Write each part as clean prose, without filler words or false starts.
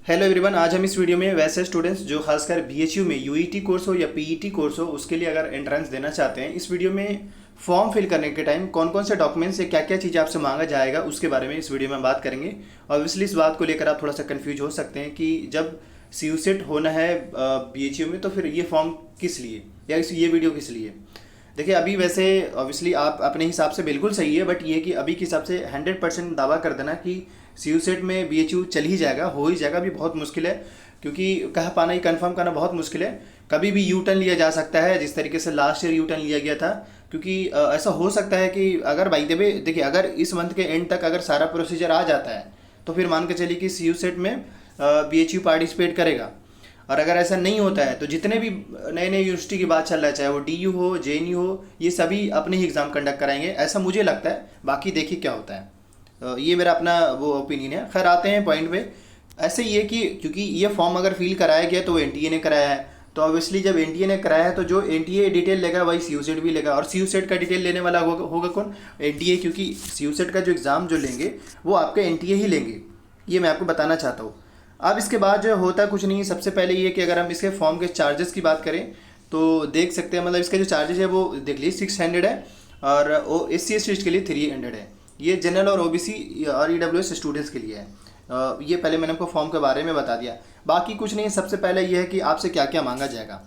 Hello everyone, आज हम इस वीडियो में वैसे स्टूडेंट्स जो खासकर बीएचयू में यूईटी कोर्स हो या पीईटी कोर्स हो उसके लिए अगर एंट्रेंस देना चाहते हैं, इस वीडियो में फॉर्म फिल करने के टाइम कौन कौन से डॉक्यूमेंट्स से क्या क्या चीज़ें आपसे मांगा जाएगा उसके बारे में इस वीडियो में बात करेंगे। ऑब्वियसली इस बात को लेकर आप थोड़ा सा कन्फ्यूज हो सकते हैं कि जब सीयूसेट होना है बीएचयू में तो फिर ये फॉर्म किस लिए या ये वीडियो किस लिए। देखिए, अभी वैसे ऑब्वियसली आप अपने हिसाब से बिल्कुल सही है, बट ये कि अभी के हिसाब से 100% दावा कर देना कि सीयूसेट में बीएचयू चल ही जाएगा, हो ही जाएगा, भी बहुत मुश्किल है। क्योंकि कह पाना ही कंफर्म करना बहुत मुश्किल है। कभी भी यू टर्न लिया जा सकता है, जिस तरीके से लास्ट ईयर यू टर्न लिया गया था। क्योंकि ऐसा हो सकता है कि अगर बाई द वे देखिए, अगर इस मंथ के एंड तक अगर सारा प्रोसीजर आ जाता है तो फिर मान के चलिए कि सीयूसेट में बीएचयू पार्टिसिपेट करेगा। और अगर ऐसा नहीं होता है तो जितने भी नए नए यूनिवर्सिटी की बात चल रहा है, चाहे वो डीयू हो, जेएनयू हो, ये सभी अपने ही एग्ज़ाम कंडक्ट कराएंगे, ऐसा मुझे लगता है। बाकी देखिए क्या होता है। ये मेरा अपना वो ओपिनियन है। खैर, आते हैं पॉइंट पे। ऐसे ये कि क्योंकि ये फॉर्म अगर फिल कराया गया तो वो एनटीए ने कराया है, तो ऑब्वियसली जब एनटीए ने कराया है तो जो एनटीए डिटेल लेगा वही सीयूसेट भी लेगा। और सीयूसेट का डिटेल लेने वाला होगा कौन? एनटीए। क्योंकि सीयूसेट का जो एग्ज़ाम जो लेंगे वो आपके एनटीए ही लेंगे, ये मैं आपको बताना चाहता हूँ। अब इसके बाद जो होता कुछ नहीं। सबसे पहले ये कि अगर हम इसके फॉर्म के चार्जेस की बात करें तो देख सकते हैं, मतलब इसके जो चार्जेस है वो देख लीजिए 600 है, और ओ SC/ST के लिए 300 है। ये जनरल और ओबीसी और ईडब्ल्यूएस स्टूडेंट्स के लिए है। ये पहले मैंने आपको फॉर्म के बारे में बता दिया। बाकी कुछ नहीं है। सबसे पहले ये है कि आपसे क्या क्या मांगा जाएगा।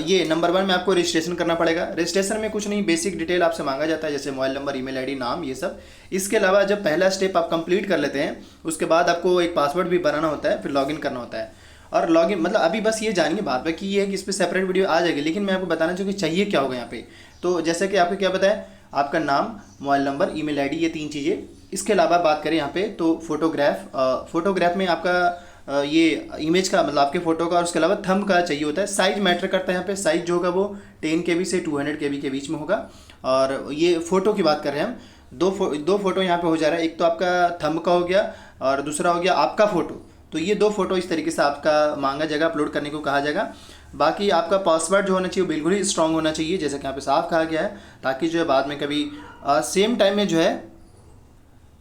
ये नंबर 1 में आपको रजिस्ट्रेशन करना पड़ेगा। रजिस्ट्रेशन में कुछ नहीं, बेसिक डिटेल आपसे मांगा जाता है, जैसे मोबाइल नंबर, ईमेल आईडी, नाम, ये सब। इसके अलावा जब पहला स्टेप आप कंप्लीट कर लेते हैं उसके बाद आपको एक पासवर्ड भी बनाना होता है, फिर लॉगिन करना होता है। और लॉगिन मतलब अभी बस ये जानिए, बात बाकी ये है कि इस पर सेपरेट वीडियो आ जाएगी, लेकिन मैं आपको बताना चाहूँ कि चाहिए क्या होगा यहाँ पे। तो जैसे कि आपको क्या पता है, आपका नाम, मोबाइल नंबर, ईमेल आईडी, ये 3 चीज़ें। इसके अलावा बात करें यहाँ पे तो फोटोग्राफ में आपका ये इमेज का मतलब आपके फ़ोटो का, और उसके अलावा थंब का चाहिए होता है। साइज़ मैटर करता है यहाँ पे। साइज़ जो होगा वो 10 KB से 200 KB के बीच में होगा। और ये फ़ोटो की बात कर रहे हैं हम। दो फोटो यहाँ पे हो जा रहा है। एक तो आपका थंब का हो गया और दूसरा हो गया आपका फ़ोटो। तो ये 2 फोटो इस तरीके से आपका मांगा जाएगा, अपलोड करने को कहा जाएगा। बाकी आपका पासवर्ड जो होना चाहिए वो बिल्कुल ही स्ट्रांग होना चाहिए, जैसे कि यहाँ पे साफ कहा गया है, ताकि जो है बाद में कभी सेम टाइम में जो है,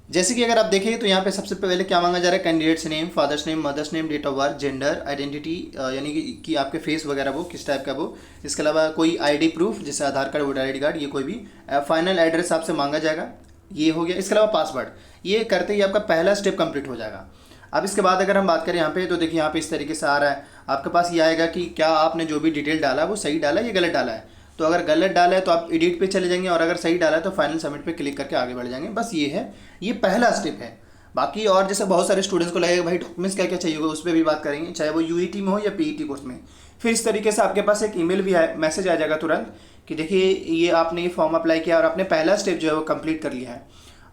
जैसे कि अगर आप देखें तो यहाँ पे सबसे पहले क्या मांगा जा रहा है, candidate's name, father's name, mother's name, date of birth, gender, identity, यानी कि आपके फेस वगैरह वो किस टाइप का वो। इसके अलावा कोई आईडी प्रूफ जैसे आधार कार्ड, वोटर आईडी कार्ड, ये कोई भी। फाइनल एड्रेस आपसे मांगा जाएगा, ये हो गया। इसके अलावा पासवर्ड। ये करते ही आपका पहला स्टेप कंप्लीट हो जाएगा। अब इसके बाद अगर हम बात करें यहाँ पे तो देखिए, यहाँ पे इस तरीके से आ रहा है आपके पास। ये आएगा कि क्या आपने जो भी डिटेल डाला वो सही डाला है या गलत डाला है। तो अगर गलत डाला है तो आप एडिट पे चले जाएंगे, और अगर सही डाला है तो फाइनल सबमिट पे क्लिक करके आगे बढ़ जाएंगे। बस ये है, ये पहला स्टेप है। बाकी और जैसे बहुत सारे स्टूडेंट्स को लगेगा भाई डॉक्यूमेंट्स क्या क्या चाहिए होगा, उस पर भी बात करेंगे, चाहे वो यूईटी में हो या पीईटी कोर्स में। फिर इस तरीके से आपके पास एक ईमेल भी मैसेज आ जाएगा तुरंत कि देखिए ये आपने ये फॉर्म अप्लाई किया और आपने पहला स्टेप जो है वो कंप्लीट कर लिया है।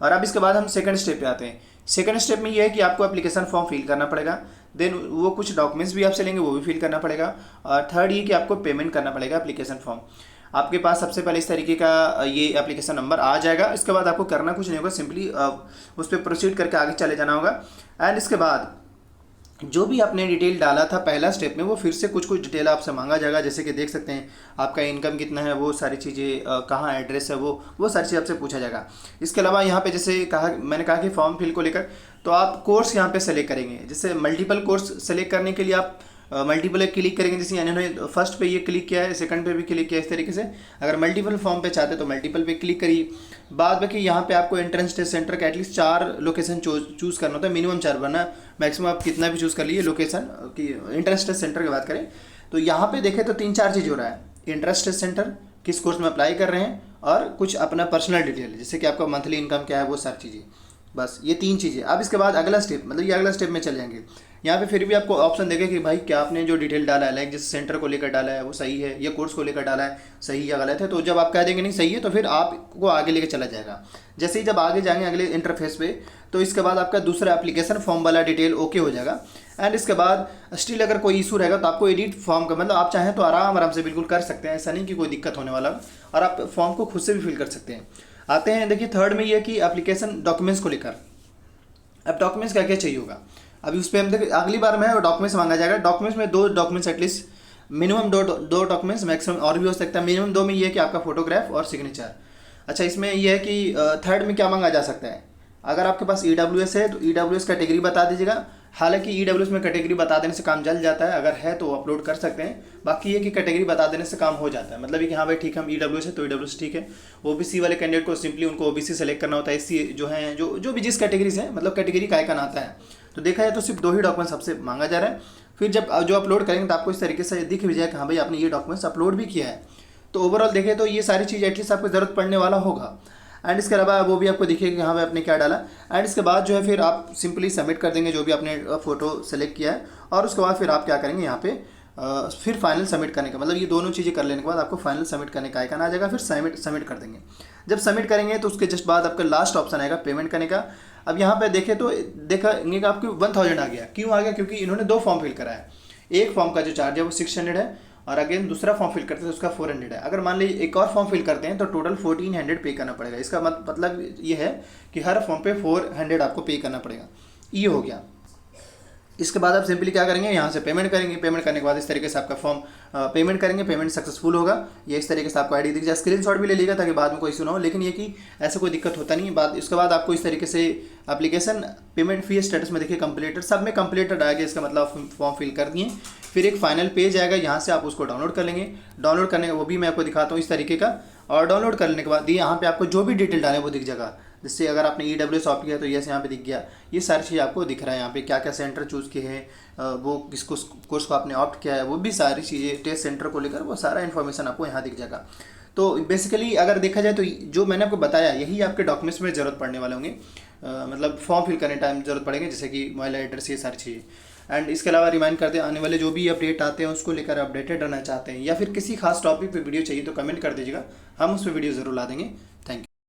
और अब इसके बाद हम सेकंड स्टेप पे आते हैं। सेकंड स्टेप में ये है कि आपको एप्लीकेशन फॉर्म फिल करना पड़ेगा। देन वो कुछ डॉक्यूमेंट्स भी आपसे लेंगे, वो भी फिल करना पड़ेगा। और थर्ड ये कि आपको पेमेंट करना पड़ेगा एप्लीकेशन फॉर्म। आपके पास सबसे पहले इस तरीके का ये एप्लीकेशन नंबर आ जाएगा। इसके बाद आपको करना कुछ नहीं होगा, सिंपली उस पर प्रोसीड करके आगे चले जाना होगा। एंड इसके बाद जो भी आपने डिटेल डाला था पहला स्टेप में, वो फिर से कुछ डिटेल आपसे मांगा जाएगा, जैसे कि देख सकते हैं आपका इनकम कितना है, वो सारी चीज़ें, कहाँ एड्रेस है, वो सारी चीज़ आपसे पूछा जाएगा। इसके अलावा यहाँ पे जैसे मैंने कहा कि फॉर्म फिल को लेकर तो आप कोर्स यहाँ पे सेलेक्ट करेंगे। जैसे मल्टीपल कोर्स सेलेक्ट करने के लिए आप मल्टीपल क्लिक करेंगे। जैसे इन्होंने फर्स्ट पे ये क्लिक किया है, सेकंड पे भी क्लिक किया है, इस तरीके से अगर मल्टीपल फॉर्म पे चाहते तो मल्टीपल पे क्लिक करिए। बाद में कि यहाँ पे आपको एंट्रेंस टेस्ट सेंटर का एटलीस्ट 4 लोकेशन चूज़ करना होता है, मिनिमम 4, वरना मैक्सिमम आप कितना भी चूज़ कर लीजिए लोकेशन की। एंट्रेंस टेस्ट सेंटर की बात करें तो यहाँ पे देखें तो 3-4 चीज़ हो रहा है। एंट्रेंस टेस्ट सेंटर, किस कोर्स में अप्लाई कर रहे हैं, और कुछ अपना पर्सनल डिटेल जैसे कि आपका मंथली इनकम क्या है, वो सारी चीज़ें। बस ये 3 चीज़ें। अब इसके बाद अगला स्टेप, मतलब ये अगला स्टेप में चल जाएंगे। यहाँ पे फिर भी आपको ऑप्शन देगा कि भाई क्या आपने जो डिटेल डाला है, लाइक जिस सेंटर को लेकर डाला है वो सही है, या कोर्स को लेकर डाला है सही या गलत है। तो जब आप कह देंगे नहीं सही है तो फिर आपको आगे लेके चला जाएगा। जैसे ही जब आगे जाएंगे अगले इंटरफेस पे तो इसके बाद आपका दूसरा एप्लीकेशन फॉर्म वाला डिटेल ओके हो जाएगा। एंड इसके बाद स्टिल अगर कोई इशू रहेगा तो आपको एडिट फॉर्म का, मतलब आप चाहें तो आराम से बिल्कुल कर सकते हैं, ऐसा नहीं कि कोई दिक्कत होने वाला, और आप फॉर्म को खुद से भी फिल कर सकते हैं। आते हैं देखिए थर्ड में ये कि एप्लीकेशन डॉक्यूमेंट्स को लेकर। अब डॉक्यूमेंट्स क्या क्या चाहिए होगा, अभी उस पर हम देखिए अगली बार में डॉक्यूमेंट्स मांगा जाएगा। डॉक्यूमेंट्स में 2 डॉक्यूमेंट्स एटलीस्ट, मिनिमम दो डॉक्यूमेंट्स, मैक्सिमम और भी हो सकता है। मिनिमम 2 में ये है कि आपका फोटोग्राफ और सिग्नेचर। अच्छा, इसमें यह है कि थर्ड में क्या मांगा जा सकता है, अगर आपके पास EWS है तो EWS कैटेगरी बता दीजिएगा। हालांकि ईडब्ल्यूएस में कैटेगरी बता देने से काम जल जाता है, अगर है तो अपलोड कर सकते हैं। बाकी ये कि कैटेगरी बता देने से काम हो जाता है, मतलब ये कि हाँ भाई ठीक है हम ईडब्ल्यूएस है तो ईडब्ल्यूएस ठीक है। ओबीसी वाले कैंडिडेट को सिंपली उनको ओबीसी सेलेक्ट करना होता है। एससी जो है जो भी जिस कैटेगरी से है, मतलब कैटेगरी का आइकन आता है। तो देखा जाए तो सिर्फ 2 ही डॉक्यूमेंट्स आपसे मांगा जा रहा है। फिर जब जो अपलोड करेंगे तो आपको इस तरीके से दिख भी जाए कि हाँ भाई आपने ये डॉक्यूमेंट्स अपलोड भी किया है। तो ओवरऑल देखें तो ये सारी चीज़ एटलीस्ट आपको ज़रूरत पड़ने वाला होगा। एंड इसके अलावा वो भी आपको दिखेगा कि हाँ भाई आपने क्या डाला। एंड इसके बाद जो है फिर आप सिंपली सबमिट कर देंगे जो भी आपने फ़ोटो सेलेक्ट किया है। और उसके बाद फिर आप क्या करेंगे यहाँ पे फिर फाइनल सबमिट करने का, मतलब ये दोनों चीज़ें कर लेने के बाद आपको फाइनल सबमिट करने का आइकन आ जाएगा। फिर सबमिट कर देंगे। जब सबमिट करेंगे तो उसके जस्ट बाद आपका लास्ट ऑप्शन आएगा पेमेंट करने का। अब यहाँ पे देखें तो देखेंगे कि आपको 1000 आ गया। क्यों आ गया? क्योंकि इन्होंने 2 फॉर्म फिल करा है। एक फॉर्म का जो चार्ज है वो 600 है और अगेन दूसरा फॉर्म फिल करते हैं तो उसका 400 है। अगर मान लीजिए एक और फॉर्म फिल करते हैं तो टोटल 1400 पे करना पड़ेगा। इसका मतलब ये है कि हर फॉर्म पे 400 आपको पे करना पड़ेगा। ये हो गया। इसके बाद आप सिंपली क्या करेंगे, यहाँ से पेमेंट करेंगे। पेमेंट करने के बाद इस तरीके से आपका फॉर्म पेमेंट करेंगे, पेमेंट सक्सेसफुल होगा। ये इस तरीके से आपको आईडी दिख जाए। स्क्रीनशॉट भी ले लीजिएगा ताकि बाद में कोई इशू ना हो, लेकिन ये कि ऐसा कोई दिक्कत होता नहीं है। इसके बाद आपको इस तरीके से एप्लीकेशन पेमेंट फी स्टेटस में देखिए कंप्लीटेड, सब में कंप्लीटेड आ गया। इसका मतलब फॉर्म फिल कर दिए। फिर एक फाइनल पेज आएगा, यहाँ से आप उसको डाउनलोड कर लेंगे। डाउनलोड करने का वो भी मैं आपको दिखाता हूँ इस तरीके का। और डाउनलोड करने के बाद यहाँ पे आपको जो भी डिटेल डालें वो दिख जाएगा। जिससे अगर आपने ईडब्ल्यूएस ऑप्ट किया तो यस यहाँ पे दिख गया। ये सारी चीज़ आपको दिख रहा है यहाँ पे, क्या क्या सेंटर चूज़ किए हैं, वो किसको कोर्स को आपने ऑप्ट किया है, वो भी सारी चीज़ें टेस्ट सेंटर को लेकर वो सारा इन्फॉर्मेशन आपको यहाँ दिख जाएगा। तो बेसिकली अगर देखा जाए तो जो मैंने आपको बताया यही आपके डॉक्यूमेंट्स में ज़रूरत पड़ने वाले होंगे। मतलब फॉर्म फिल करने टाइम ज़रूरत पड़ेंगे, जैसे कि मोबाइल एड्रेस, ये सारी चीज़ें। एंड इसके अलावा रिमाइंड करते हैं आने वाले जो भी अपडेट आते हैं उसको लेकर अपडेटेड रहना चाहते हैं या फिर किसी खास टॉपिक पे वीडियो चाहिए तो कमेंट कर दीजिएगा, हम उस पर वीडियो ज़रूर ला देंगे।